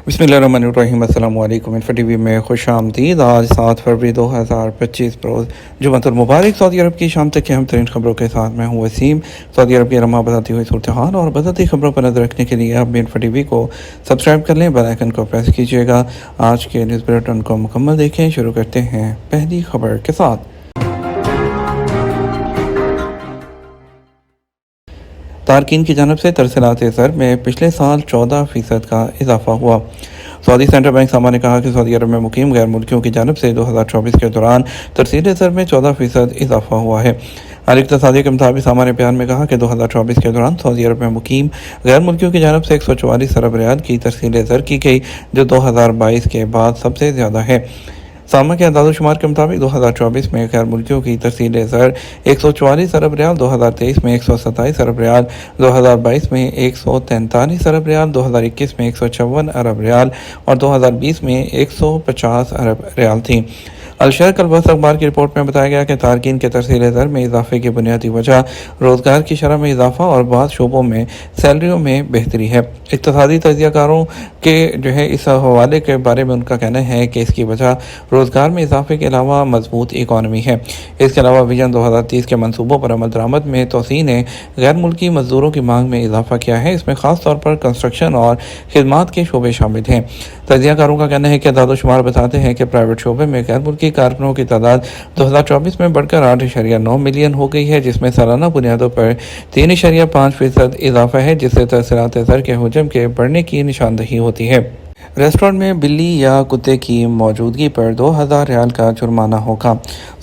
बिस्मिल्लाहिर्रहमानिर्रहीम। अस्सलाम वालेकुम। इन्फो टीवी में खुश आमदीद। आज 7 फरवरी 2025 रोज़ जुम्मतुल मुबारक। सऊदी अरब की शाम तक की अहम तरीन खबरों के साथ मैं हूँ वसीम। सऊदी अरब की रमा बताती हुई सूरत हाल और बदलती खबरों पर नजर रखने के लिए आप भी इन्फो टीवी को सब्सक्राइब कर लें, बेल आइकन को प्रेस कीजिएगा। आज के न्यूज़ बुलेटिन को मुकम्मल देखें। शुरू करते हैं पहली खबर के साथ। तारकीन की जानब से तरसीलात ज़र में पिछले साल 14% का इजाफा हुआ। सऊदी सेंट्रल बैंक सामा ने कहा कि सऊदी अरब में मुकीम गैर मुल्कियों की जानब से 2024 के दौरान तरसील ज़र में 14% इजाफा हुआ है। हाल इक़्तिसादी के मुताबिक सामा ने बयान में कहा कि 2024 के दौरान सऊदी अरब में मुकीम गैर मुल्कियों की जानब से 144 अरब रियाल की तरसील ज़र की गई, जो 2022 के बाद सबसे ज़्यादा है। सामा के अंदाज़-ओ-शुमार के मुताबिक 2024 में गैर मुल्कियों की तरसील ज़र 144 अरब रियाल, 2023 में 127 अरब रियाल, 2022 में 143 अरब रियाल, 2021 में 154 अरब रियाल और 2020 में 150 अरब रियाल थी। अलशर्क अलबस अखबार की रिपोर्ट में बताया गया कि तारकीन के तरसील ज़र में इजाफे की बुनियादी वजह रोज़गार की शरह में इजाफा और बाद शोबों में सैलरियों में बेहतरी है। इक़्तिसादी तज्ज़ियाकारों के इस हवाले के बारे में उनका कहना है कि इसकी वजह रोज़गार में इजाफे के अलावा मजबूत इकॉनमी है। इसके अलावा विजन 2030 के मनसूबों पर अमल दरामद में तोसी ने गैर मुल्की मजदूरों की मांग में इजाफा किया है। इसमें ख़ास तौर पर कंस्ट्रक्शन और खिदमात के शोबे शामिल हैं। तज्ज़ियाकारों का कहना है कि अंदाज़-ओ-शुमार बताते हैं कि प्राइवेट शोबे में गैर मुल्की कारकुनों की तादाद 2024 में बढ़कर 8.9 मिलियन हो गई है, जिसमें सालाना बुनियादों पर 3.5% इजाफा है, जिससे तरसीलात ज़र के हजम के बढ़ने की निशानदही होती है। रेस्टोरेंट में बिल्ली या कुत्ते की मौजूदगी पर 2000 रियाल का जुर्माना होगा।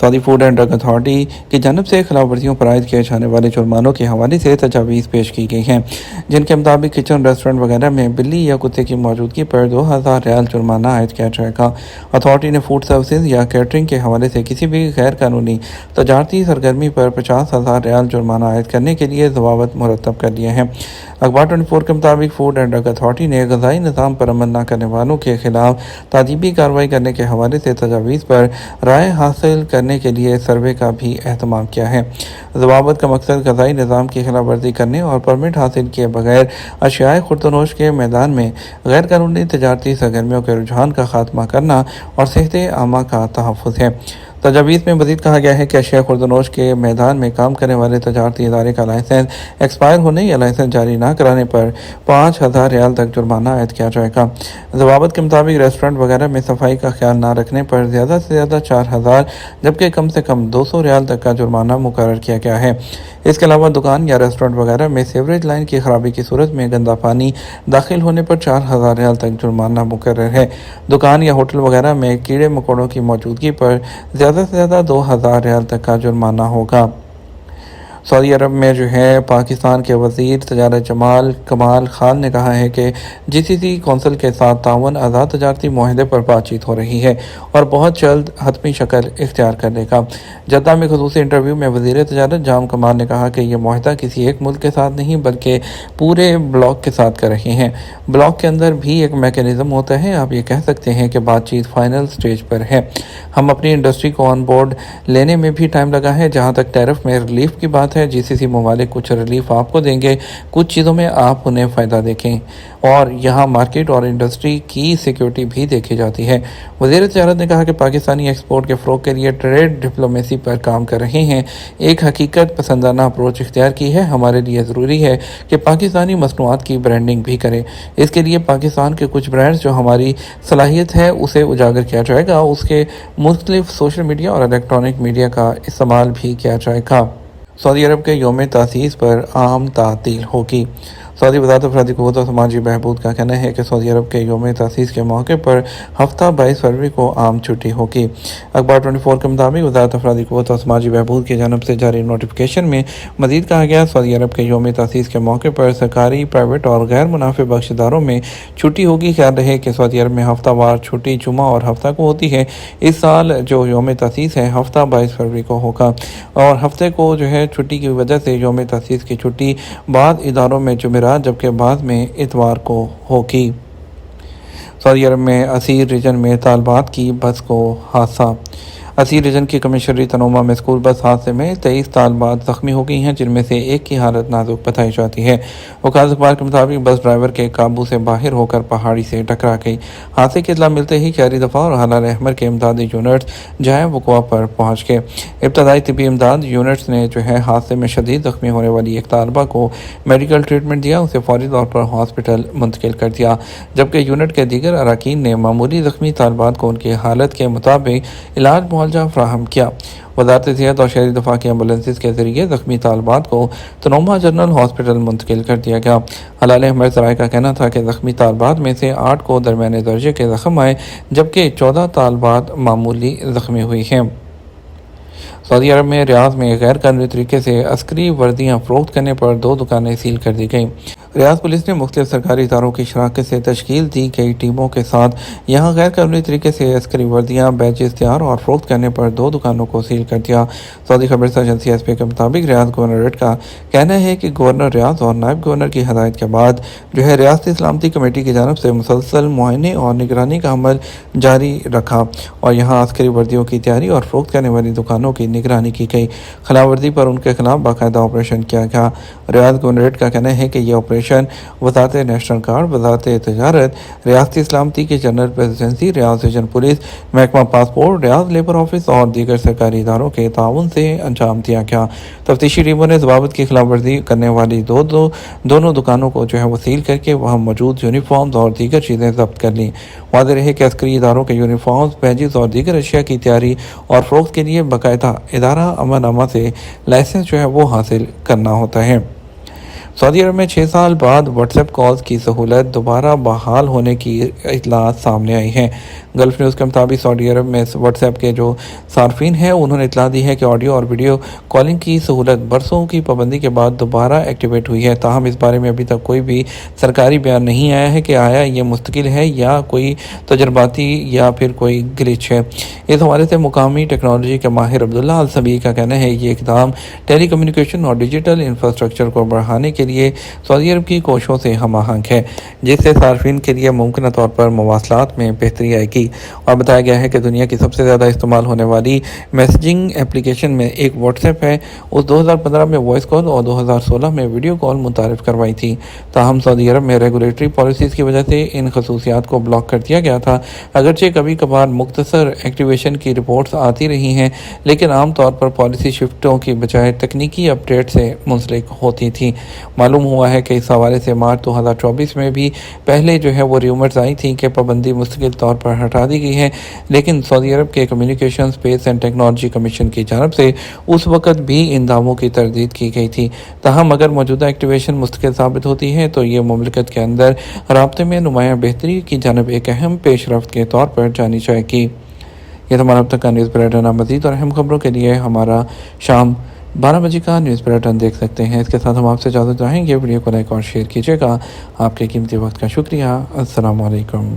Saudi food and drug authority की जानब से खिलाफ वर्जियों पर आयद किए जाने वाले जुर्मानों के हवाले से तजावीज़ पेश की गई हैं, जिनके मुताबिक किचन, रेस्टोरेंट वगैरह में बिल्ली या कुत्ते की मौजूदगी पर 2000 रियाल जुर्माना आयद किया जाएगा। अथॉरिटी ने फूड सर्विसेज या कैटरिंग के हवाले से किसी भी गैर कानूनी तजारती सरगर्मी पर 50,000 रियाल जुर्माना आयद करने के लिए ज़वाबत मुरतब कर लिए हैं। अखबार 24 के मुताबिक फूड एंड ड्रग अथॉरिटी ने ग़िज़ाई निज़ाम पर अमल न करने वालों के खिलाफ ताजीबी कार्रवाई करने के हवाले से तजावीज़ पर राय हासिल करने के लिए सर्वे का भी एहतमाम किया है। ज़वाबत का मकसद ग़िज़ाई निज़ाम की खिलाफ वर्जी करने और परमिट हासिल किए बगैर अशियाए खुर्दनोश के मैदान में गैर कानूनी तजारती सरगर्मियों के रुझान का खात्मा करना और सेहत आमा का तहफ़्फ़ुज़ है। तजावीज़ में मज़ीद कहा गया है कि अशिया खुर्दनोश के मैदान में काम करने वाले तजारती इदारे का लाइसेंस एक्सपायर होने या लाइसेंस जारी न कराने पर 5,000 रियाल तक जुर्माना आयद किया जाएगा। ज़वाबत के मुताबिक रेस्टोरेंट वगैरह में सफाई का ख्याल न रखने पर ज़्यादा से ज़्यादा 4,000 जबकि कम से कम 200 रियाल तक का जुर्माना मुकर्रर किया गया है। इसके अलावा दुकान या रेस्टोरेंट वगैरह में सीवरेज लाइन की खराबी की सूरत में गंदा पानी दाखिल होने पर 4,000 रियाल तक जुर्माना मुकर्रर है। दुकान या होटल वगैरह में कीड़े मकोड़ों की मौजूदगी पर ज़्यादा से ज़्यादा 2,000 रियाल तक का जुर्माना होगा। सऊदी अरब में पाकिस्तान के वज़ीर तजारत जमाल कमाल खान ने कहा है कि जीसीसी कौंसिल के साथ तावन आज़ाद तजारती मुआहदे पर बातचीत हो रही है और बहुत जल्द हतमी शक्ल इख्तियार करने का। जद्दा में ख़ुसूसी इंटरव्यू में वज़ीर तजारत जाम कमाल ने कहा कि यह मुआहदा किसी एक मुल्क के साथ नहीं बल्कि पूरे ब्लॉक के साथ कर रहे हैं। ब्लॉक के अंदर भी एक मैकेनिज़्म होता है। आप ये कह सकते हैं कि बातचीत फाइनल स्टेज पर है। हम अपनी इंडस्ट्री को ऑन बोर्ड लेने में भी टाइम लगा है। जहाँ तक टैरिफ में रिलीफ की बात है, जीसीसी ममालिक कुछ रिलीफ आपको देंगे, कुछ चीज़ों में आप उन्हें फ़ायदा देखें और यहाँ मार्केट और इंडस्ट्री की सिक्योरिटी भी देखी जाती है। वज़ीर तजारत ने कहा कि पाकिस्तानी एक्सपोर्ट के फ़रोग़ के लिए ट्रेड डिप्लोमेसी पर काम कर रहे हैं। एक हकीकत पसंदाना अप्रोच इख्तियार की है। हमारे लिए ज़रूरी है कि पाकिस्तानी मसनूआत की ब्रांडिंग भी करें। इसके लिए पाकिस्तान के कुछ ब्रांड्स जो हमारी सलाहियत है उसे उजागर किया जाएगा। उसके मुख्तलिफ सोशल मीडिया और इलेक्ट्रॉनिक मीडिया का इस्तेमाल भी किया जाएगा। सऊदी अरब के यौम तासीस पर आम तातील होगी। सऊदी वज़ारत अफ़रादी क़ुव्वत और समाजी बहबूद का कहना है कि सऊदी अरब के यौम तासीस के मौके पर हफ्ता 22 फरवरी को आम छुट्टी होगी। अखबार 24 के मुताबिक वज़ारत अफ़रादी क़ुव्वत और समाजी बहबूद की जानब से जारी नोटिफिकेशन में मज़ीद कहा गया, सऊदी अरब के यौम तासीस के मौके पर सरकारी, प्राइवेट और गैर मुनाफे बख्श इदारों में छुट्टी होगी। ख्याल रहे कि सऊदी अरब में हफ्ता वार छुट्टी जुमा और हफ्ता को होती है। इस साल जो यौम तासीस है हफ्ता 22 फरवरी को होगा और हफ्ते को छुट्टी की वजह से यौम तासीस की छुट्टी बाद इदारों में जुमेरात जबकि बाद में इतवार को होगी। सऊदी अरब में असीर रीजन में तालबात की बस को हादसा। اسی ریجن کی کمشنری تنومہ میں اسکول بس حادثے میں 23 طالبات زخمی ہو گئی ہیں، جن میں سے ایک کی حالت نازک بتائی جاتی ہے۔ وکالت اخبار کے مطابق بس ڈرائیور کے قابو سے باہر ہو کر پہاڑی سے ٹکرا گئی۔ حادثے کی اطلاع ملتے ہی شہری دفاع اور ہلال احمر کے امدادی یونٹس جائے وقوع پر پہنچ گئے۔ ابتدائی طبی امداد یونٹس نے حادثے میں شدید زخمی ہونے والی ایک طالبہ کو میڈیکل ٹریٹمنٹ دیا، اسے فوری طور پر ہاسپٹل منتقل کر دیا، جبکہ یونٹ کے دیگر اراکین نے معمولی زخمی طالبات کو ان کی حالت کے مطابق علاج معالجہ فراہم کیا۔ وزارت صحت اور شہری دفاع کی ایمبولینسز کے ذریعے زخمی طالبات کو تنومہ جنرل ہاسپٹل منتقل کر دیا گیا۔ ہلال احمر ذرائع کا کہنا تھا کہ زخمی طالبات میں سے 8 کو درمیانے درجے کے زخم آئے، جبکہ 14 طالبات معمولی زخمی ہوئی ہیں۔ سعودی عرب میں ریاض میں غیر قانونی طریقے سے عسکری وردیاں فروخت کرنے پر 2 دکانیں سیل کر دی گئیں۔ ریاض پولیس نے مختلف سرکاری اداروں کی شراکت سے تشکیل دی گئی ٹیموں کے ساتھ یہاں غیر قانونی طریقے سے عسکری وردیاں بیچ تیار اور فروخت کرنے پر 2 دکانوں کو سیل کر دیا۔ سعودی خبررساں ایجنسی ایس پی کے مطابق ریاض گورنریٹ کا کہنا ہے کہ گورنر ریاض اور نائب گورنر کی ہدایت کے بعد ریاستی سلامتی کمیٹی کی جانب سے مسلسل معائنے اور نگرانی کا عمل جاری رکھا اور یہاں عسکری وردیوں کی تیاری اور فروخت کرنے والی دکانوں کی نگرانی کی گئی۔ خلاف ورزی پر ان کے خلاف باقاعدہ آپریشن کیا گیا۔ ریاض گورنریٹ کا کہنا ہے کہ یہ آپریشن وزارت نیشنل گارڈ، وزارت تجارت، ریاستی سلامتی کی جنرل پریزیڈنسی، ریاض ریجن پولیس، محکمہ پاسپورٹ، ریاض لیبر آفس اور دیگر سرکاری اداروں کے تعاون سے انجام دیا گیا۔ تفتیشی ٹیموں نے ضوابط کی خلاف ورزی کرنے والی دونوں دکانوں کو وہ سیل کر کے وہاں موجود یونیفارمز اور دیگر چیزیں ضبط کر لیں۔ واضح رہے کہ عسکری اداروں کے یونیفارمز، بیجز اور دیگر اشیاء کی تیاری اور فروخت کے لیے باقاعدہ ادارہ امانامہ سے لائسنس وہ حاصل کرنا ہوتا ہے۔ سعودی عرب میں 6 سال بعد واٹس ایپ کالز کی سہولت دوبارہ بحال ہونے کی اطلاعات سامنے آئی ہیں۔ گلف نیوز کے مطابق سعودی عرب میں واٹس ایپ کے جو صارفین ہیں انہوں نے اطلاع دی ہے کہ آڈیو اور ویڈیو کالنگ کی سہولت برسوں کی پابندی کے بعد دوبارہ ایکٹیویٹ ہوئی ہے، تاہم اس بارے میں ابھی تک کوئی بھی سرکاری بیان نہیں آیا ہے کہ آیا یہ مستقل ہے یا کوئی تجرباتی یا پھر کوئی گلچ ہے۔ اس حوالے سے مقامی ٹیکنالوجی کے ماہر عبداللہ الصبی کا کہنا ہے یہ اقدام ٹیلی کمیونیکیشن اور ڈیجیٹل انفراسٹرکچر کو بڑھانے کے لیے سعودی عرب کی کوششوں سے ہم آہنگ ہے، جس سے صارفین کے لیے ممکنہ طور پر مواصلات میں بہتری آئے گی۔ اور بتایا گیا ہے کہ دنیا کی سب سے زیادہ استعمال ہونے والی میسجنگ ایپلیکیشن میں ایک واٹس ایپ ہے۔ اس 2015 میں وائس کال اور 2016 میں ویڈیو کال متعارف کروائی تھی، تاہم سعودی عرب میں ریگولیٹری پالیسیز کی وجہ سے ان خصوصیات کو بلاک کر دیا گیا تھا۔ اگرچہ کبھی کبھار مختصر ایکٹیویشن کی رپورٹس آتی رہی ہیں، لیکن عام طور پر پالیسی شفٹوں کی بجائے تکنیکی اپ ڈیٹ سے منسلک ہوتی تھی۔ معلوم ہوا ہے کہ اس حوالے سے مارچ 2024 میں بھی پہلے وہ ریومرز آئی تھیں کہ پابندی مستقل طور پر ہٹا دی گئی ہے، لیکن سعودی عرب کے communication space and technology commission کی جانب سے اس وقت بھی ان دعووں کی تردید کی گئی تھی۔ تاہم اگر موجودہ ایکٹیویشن مستقل ثابت ہوتی ہے تو یہ مملکت کے اندر رابطے میں نمایاں بہتری کی جانب ایک اہم پیش رفت کے طور پر جانی جائے گی۔ یہ ہمارا اب تک کا نیوز بلیٹن، مزید اور اہم خبروں کے لیے ہمارا شام 12 بجے کا نیوز بلیٹن دیکھ سکتے ہیں۔ اس کے ساتھ ہم آپ سے اجازت چاہیں گے، ویڈیو کو لائک اور شیئر کیجیے گا۔ آپ کے قیمتی وقت کا شکریہ۔ السلام علیکم۔